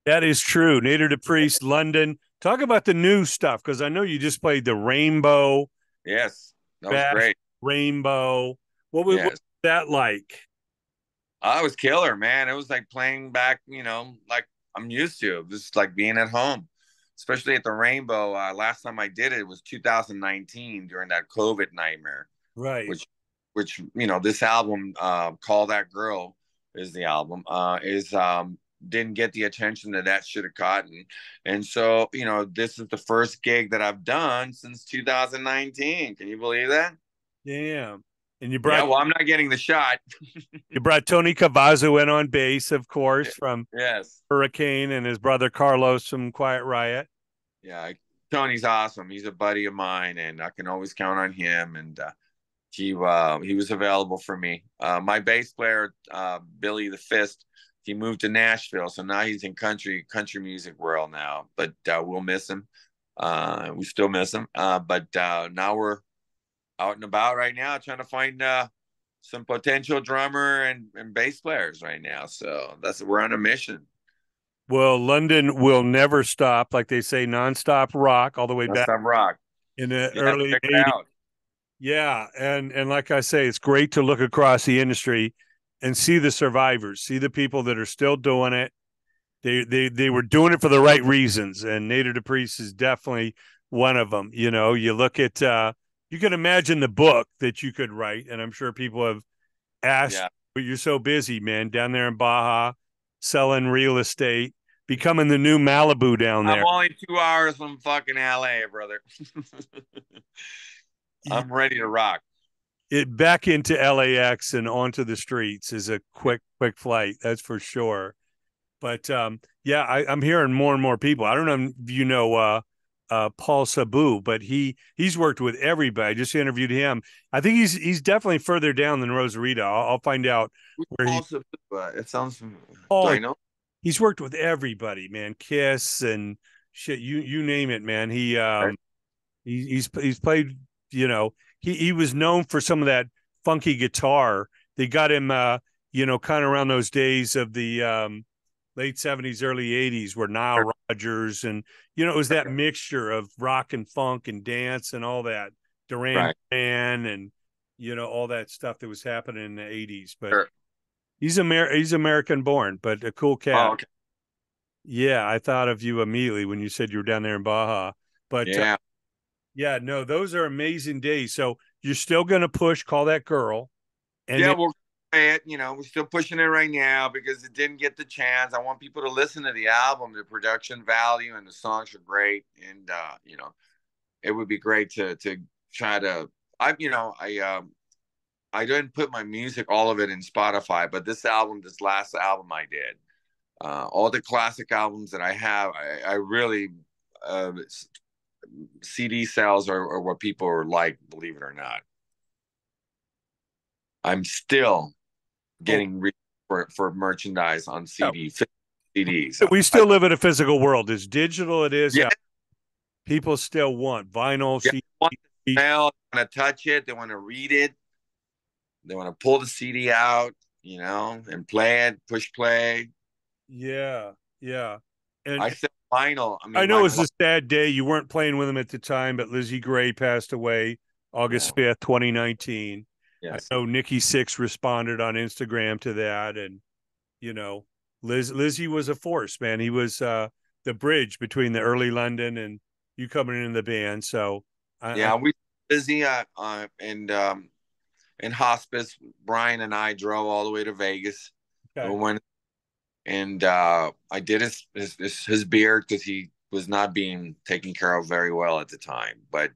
That is true. NadirDPriest, London. Talk about the new stuff because I know you just played the Rainbow Yes, that was Bash great. Rainbow. What was Yes. that like? It was killer, man. It was like playing back, like I'm used to. Just like being at home, especially at the Rainbow. Last time I did it was 2019 during that COVID nightmare, Right. which, this album, "Call That Girl," is the album. Is Didn't get the attention that should have gotten, and so this is the first gig that I've done since 2019. Can you believe that? Damn. And you Yeah, brought well, I'm not getting the shot. you brought Tony Cavazzo in on bass, of course, from Yes. Hurricane, and his brother Carlos from Quiet Riot. Yeah, Tony's awesome. He's a buddy of mine, and I can always count on him. And he was available for me. My bass player, Billy the Fist, he moved to Nashville, so now he's in country music world now. But we'll miss him. We still miss him. But now we're out and about right now, trying to find some potential drummer and bass players right now. So we're on a mission. Well, London will never stop, like they say, nonstop rock all the way Let's back have rock. in the Yeah, early check it 80s. out. Yeah, and like I say, it's great to look across the industry and see the survivors, see the people that are still doing it. They were doing it for the right reasons, and NadirDPriest is definitely one of them. You know, you look at you can imagine the book that you could write, and I'm sure people have asked, Yeah. but you're so busy, man, down there in Baja, selling real estate, becoming the new Malibu down I'm there. only 2 hours from fucking LA, brother. I'm ready to rock. It back into LAX and onto the streets is a Yeah. quick flight, that's for sure. But yeah, I'm hearing more and more people. I don't know if you know Paul Sabu, but he's worked with everybody. I just interviewed him. I think he's definitely further down than Rosarita. I'll find out where he. Also, it sounds. Do Paul, I know? he's worked with everybody, man. Kiss and shit. You name it, man. He's played. You know, he was known for some of that funky guitar. They got him. Kind of around those days of the late 70s, early 80s, where Nile Rodgers and it was that mixture of rock and funk and dance and all that Duran Right. Duran and all that stuff that was happening in the 80s. But Sure. he's American born, but a cool Oh, cat. okay. Yeah, I thought of you immediately when you said you were down there in Baja. But Yeah. yeah, no, those are amazing days. So you're still going to push, call that girl, and Yeah, then we'll play it. We're still pushing it right now because it didn't get the chance. I want people to listen to the album, the production value, and the songs are great. And it would be great to try to. I didn't put my music, all of it, in Spotify, but this last album I did, all the classic albums that I have, I really CD sales are what people are like, believe it or not. I'm still oh, getting for merchandise on yeah, CDs. we still live in a physical world. As digital it is, Yeah, yeah, people still want vinyl, yeah. CD. They want to smell, they want to touch it, they want to read it, they want to pull the CD out, and play it, push play. Yeah, yeah. I And said vinyl. I I mean, know it was a sad day. You weren't playing with him at the time, but Lizzie Gray passed away yeah, August 5th, 2019. I yes. know Nikki Six responded on Instagram to that. And, you know, Lizzie was a force, man. He was the bridge between the early London and you coming in the band. So I Yeah, we busy and in hospice. Brian and I drove all the way to Vegas. We okay. went and I did his beard because he was not being taken care of very well at the time. But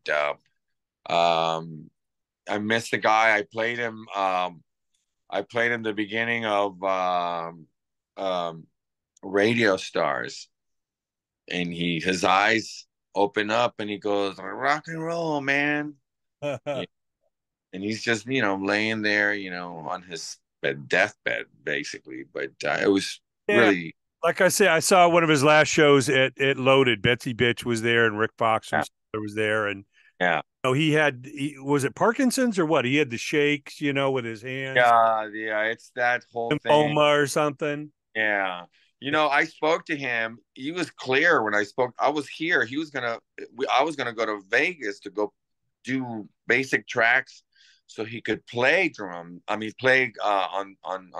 I missed the guy. I played him the beginning of um, Radio Stars, and his eyes open up, and he goes, "Rock and roll, man." Yeah. And he's just laying there, on his deathbed, basically. But it was Yeah. really. Like I say, I saw one of his last shows at Loaded. Betsy Bitch was there and Rick Fox from Yeah. Stellar was there. And Yeah. was it Parkinson's or what? He had the shakes, with his hands, Yeah, yeah, it's that whole thing. lymphoma or something. Yeah. I spoke to him. He was clear when I spoke. I was here. I was gonna go to Vegas to go do basic tracks so he could play drum. I mean, play on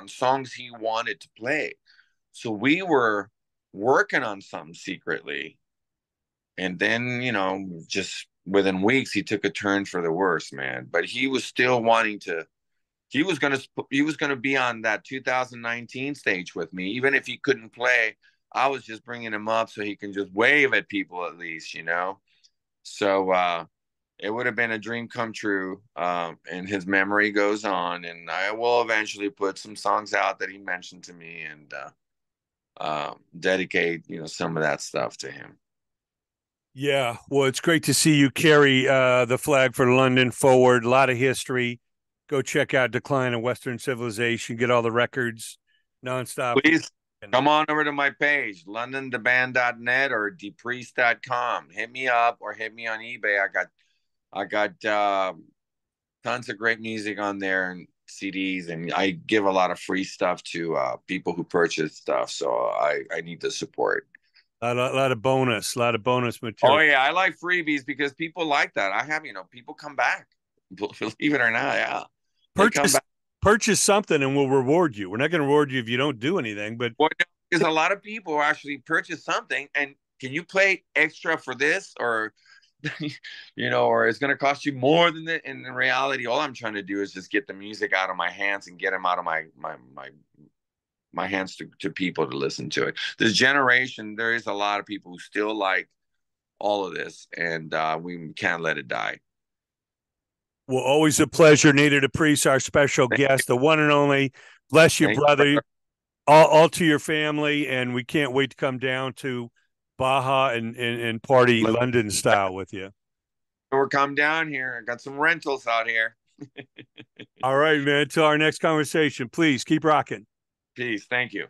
songs he wanted to play. So we were working on something secretly, and then just within weeks he took a turn for the worse, man. But he was still wanting to. He was gonna be on that 2019 stage with me, even if he couldn't play. I was just bringing him up so he can just wave at people at least. So it would have been a dream come true. And his memory goes on, and I will eventually put some songs out that he mentioned to me and dedicate some of that stuff to him. Yeah, well, it's great to see you carry the flag for London forward. A lot of history. Go check out Decline of Western Civilization. Get all the records nonstop. Please come on over to my page, londontheband.net or dpriest.com. Hit me up or hit me on eBay. I got tons of great music on there and CDs, and I give a lot of free stuff to people who purchase stuff. So I need the support. A lot of bonus Oh material. yeah, I like freebies because people like that. I have, people come back. Believe it or not, yeah. They come Purchase back. purchase something and we'll reward you. We're not going to reward you if you don't do anything, but Well, because a lot of people actually purchase something and can you play extra for this or or it's going to cost you more than that. And in reality, all I'm trying to do is just get the music out of my hands and get them out of my hands to people to listen to it. This generation, there is a lot of people who still like all of this, and we can't let it die. well, always a pleasure. NadirDPriest, our special Thank guest, the one and only. Bless you, thank brother. you. All to your family, and we can't wait to come down to Baja and party London style with you. Or come down here. I got some rentals out here. All right, man. Till our next conversation, please keep rocking. Peace. Thank you.